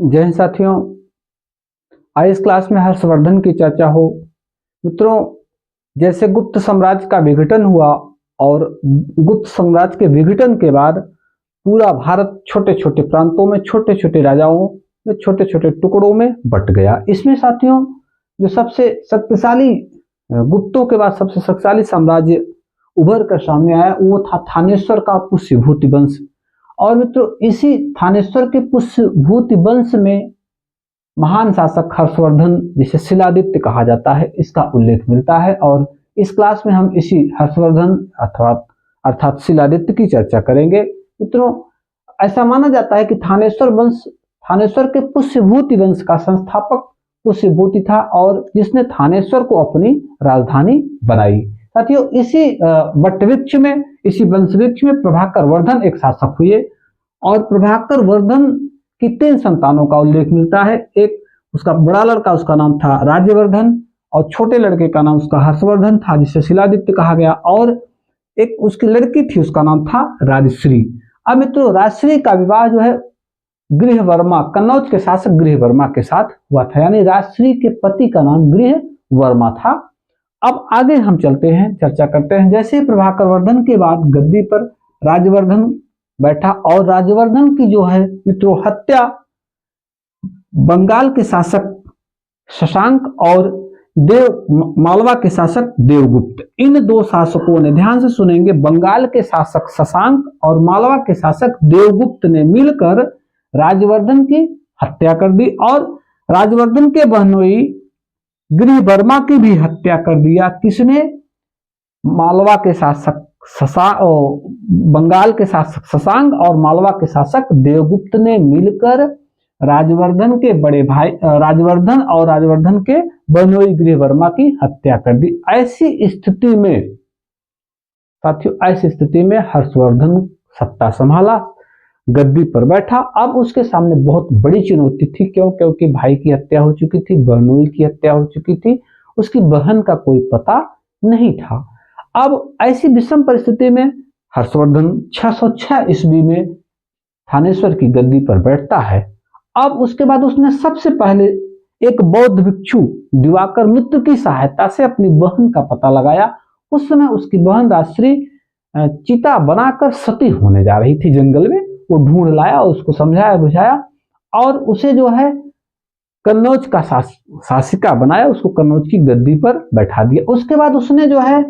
जय हिंद साथियों, आज इस क्लास में हर्षवर्धन की चर्चा हो। मित्रों, जैसे गुप्त साम्राज्य का विघटन हुआ और गुप्त साम्राज्य के विघटन के बाद पूरा भारत छोटे छोटे प्रांतों में, छोटे छोटे राजाओं में, छोटे छोटे टुकड़ों में बट गया। इसमें साथियों, जो सबसे शक्तिशाली गुप्तों के बाद सबसे शक्तिशाली साम्राज्य उभर कर सामने आया वो था थानेश्वर का पुष्यभूति वंश। और मित्रों, इसी थानेश्वर के पुष्यभूति वंश में महान शासक हर्षवर्धन, जिसे शिलादित्य कहा जाता है, इसका उल्लेख मिलता है। और इस क्लास में हम इसी हर्षवर्धन अर्थात शिलादित्य की चर्चा करेंगे। मित्रों, ऐसा माना जाता है कि थानेश्वर के पुष्यभूति वंश का संस्थापक पुष्यभूति था और जिसने थानेश्वर को अपनी राजधानी बनाई। साथियों, इसी वटवृक्ष में, इसी वंशवृक्ष में प्रभाकर वर्धन एक शासक हुए और प्रभाकर वर्धन की 3 संतानों का उल्लेख मिलता है। एक उसका बड़ा लड़का, उसका नाम था राज्यवर्धन, और छोटे लड़के का नाम उसका हर्षवर्धन था, जिसे शिलादित्य कहा गया। और एक उसकी लड़की थी, उसका नाम था राजश्री। अब मित्रों, राजश्री का विवाह जो है गृहवर्मा, कन्नौज के शासक गृहवर्मा के साथ हुआ था, यानी राजश्री के पति का नाम गृहवर्मा था। अब आगे हम चलते हैं, चर्चा करते हैं। जैसे प्रभाकर वर्धन के बाद गद्दी पर राजवर्धन बैठा और राजवर्धन की जो है मित्रों हत्या बंगाल के शासक शशांक और मालवा के शासक देवगुप्त, इन 2 शासकों ने, ध्यान से सुनेंगे, बंगाल के शासक शशांक और मालवा के शासक देवगुप्त ने मिलकर राजवर्धन की हत्या कर दी और राजवर्धन के बहनोई गृहवर्मा की भी हत्या कर दिया। किसने? मालवा के शासक बंगाल के शासक शशांक और मालवा के शासक देवगुप्त ने मिलकर राजवर्धन के बड़े भाई राजवर्धन और राजवर्धन के बहनोई गृहवर्मा की हत्या कर दी। ऐसी स्थिति में साथियों, ऐसी स्थिति में हर्षवर्धन सत्ता संभाला, गद्दी पर बैठा। अब उसके सामने बहुत बड़ी चुनौती थी। क्यों? क्योंकि भाई की हत्या हो चुकी थी, बहनोई की हत्या हो चुकी थी, उसकी बहन का कोई पता नहीं था। अब ऐसी विषम परिस्थिति में हर्षवर्धन 606 ईस्वी में थानेश्वर की गद्दी पर बैठता है। अब उसके बाद उसने सबसे पहले एक बौद्ध भिक्षु दिवाकर मित्र की सहायता से अपनी बहन का पता लगाया। उस समय उसकी बहन राजश्री चिता बनाकर सती होने जा रही थी जंगल में। वो ढूंढ लाया, उसको समझाया बुझाया और उसे जो है कन्नौज का शासिका बनाया, उसको कन्नौज की गद्दी पर बैठा दिया। उसके बाद उसने जो है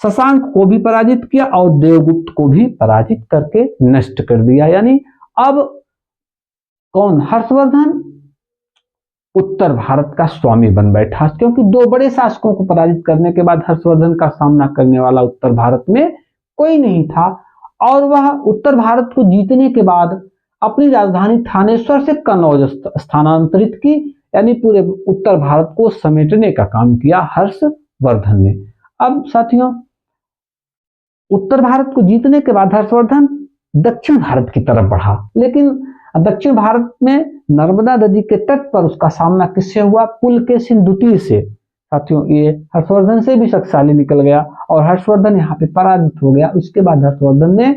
शशांक को भी पराजित किया और देवगुप्त को भी पराजित करके नष्ट कर दिया। यानी अब कौन? हर्षवर्धन उत्तर भारत का स्वामी बन बैठा, क्योंकि 2 बड़े शासकों को पराजित करने के बाद हर्षवर्धन का सामना करने वाला उत्तर भारत में कोई नहीं था। और वह उत्तर भारत को जीतने के बाद अपनी राजधानी थानेश्वर से कन्नौज स्थानांतरित की, यानी पूरे उत्तर भारत को समेटने का काम किया हर्षवर्धन ने। अब साथियों, उत्तर भारत को जीतने के बाद हर्षवर्धन दक्षिण भारत की तरफ बढ़ा, लेकिन दक्षिण भारत में नर्मदा नदी के तट पर उसका सामना किससे हुआ? पुलकेशिन द्वितीय से। साथियों, ये हर्षवर्धन से भी शक्तिशाली निकल गया और हर्षवर्धन यहाँ पे पराजित हो गया। उसके बाद हर्षवर्धन ने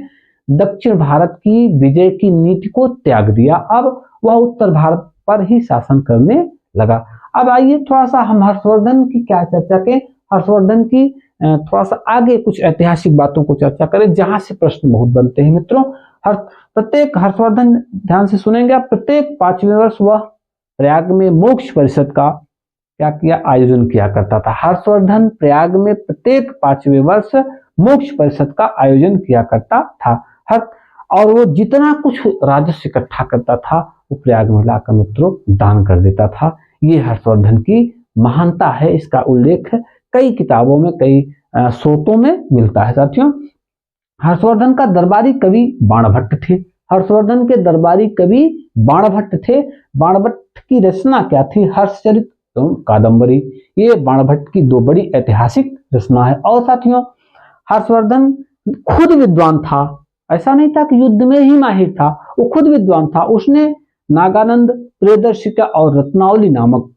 दक्षिण भारत की विजय की नीति को त्याग दिया। अब वह उत्तर भारत पर ही शासन करने लगा। अब आइए थोड़ा सा हम हर्षवर्धन की क्या चर्चा करें, हर्षवर्धन की थोड़ा सा आगे कुछ ऐतिहासिक बातों को चर्चा करें, जहां से प्रश्न बहुत बनते हैं। मित्रों, प्रत्येक हर्षवर्धन, ध्यान से सुनेंगे आप, प्रत्येक 5वें वर्ष वह प्रयाग में मोक्ष परिषद का क्या किया? आयोजन किया करता था। हर्षवर्धन प्रयाग में प्रत्येक 5वें वर्ष मोक्ष परिषद का आयोजन किया करता था। और वो जितना कुछ राजस्व इकट्ठा करता था वो प्रयाग में लाकर मित्रों दान कर देता था। ये हर्षवर्धन की महानता है। इसका उल्लेख कई किताबों में, कई स्रोतों में मिलता है। साथियों, हर्षवर्धन का दरबारी कवि बाणभट्ट थे। हर्षवर्धन के दरबारी कवि बाणभट्ट थे। बाणभट्ट की रचना क्या थी? हर्षचरित कादंबरी। ये बाणभट्ट की 2 बड़ी ऐतिहासिक रचना है। और साथियों, हर्षवर्धन खुद विद्वान था, ऐसा नहीं था कि युद्ध में ही माहिर था, वो खुद विद्वान था। उसने नागानंद, प्रियदर्शिका और रत्नावली नामक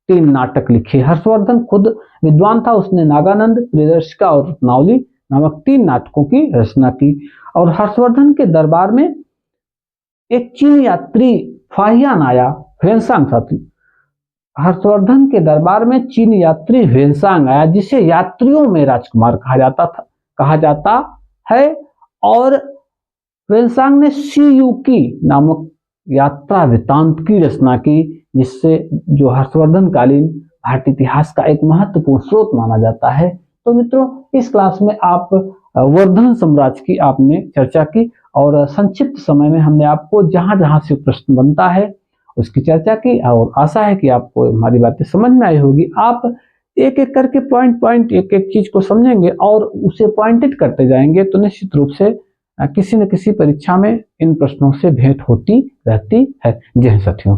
3 नाटक लिखे। हर्षवर्धन खुद विद्वान था, उसने नागानंद, प्रियदर्शिका और रत्नावली नामक 3 नाटकों की रचना की। और हर्षवर्धन के दरबार में एक चीन यात्री फाहियान आया ह्वेनसांग साथी। हर्षवर्धन के दरबार में चीन यात्री ह्वेनसांग आया, जिसे यात्रियों में राजकुमार कहा जाता है। और ह्वेनसांग ने सीयूकी नामक यात्रा वृत्तांत की रचना की, जिससे जो हर्षवर्धन कालीन भारतीय इतिहास का एक महत्वपूर्ण स्रोत माना जाता है। तो मित्रों, इस क्लास में आप वर्धन साम्राज्य की आपने चर्चा की और संक्षिप्त समय में हमने आपको जहां जहां से प्रश्न बनता है उसकी चर्चा की, और आशा है कि आपको हमारी बातें समझ में आई होगी। आप एक एक करके पॉइंट एक एक चीज को समझेंगे और उसे पॉइंटेड करते जाएंगे तो निश्चित रूप से किसी न किसी परीक्षा में इन प्रश्नों से भेंट होती रहती है। जय हिंद साथियों।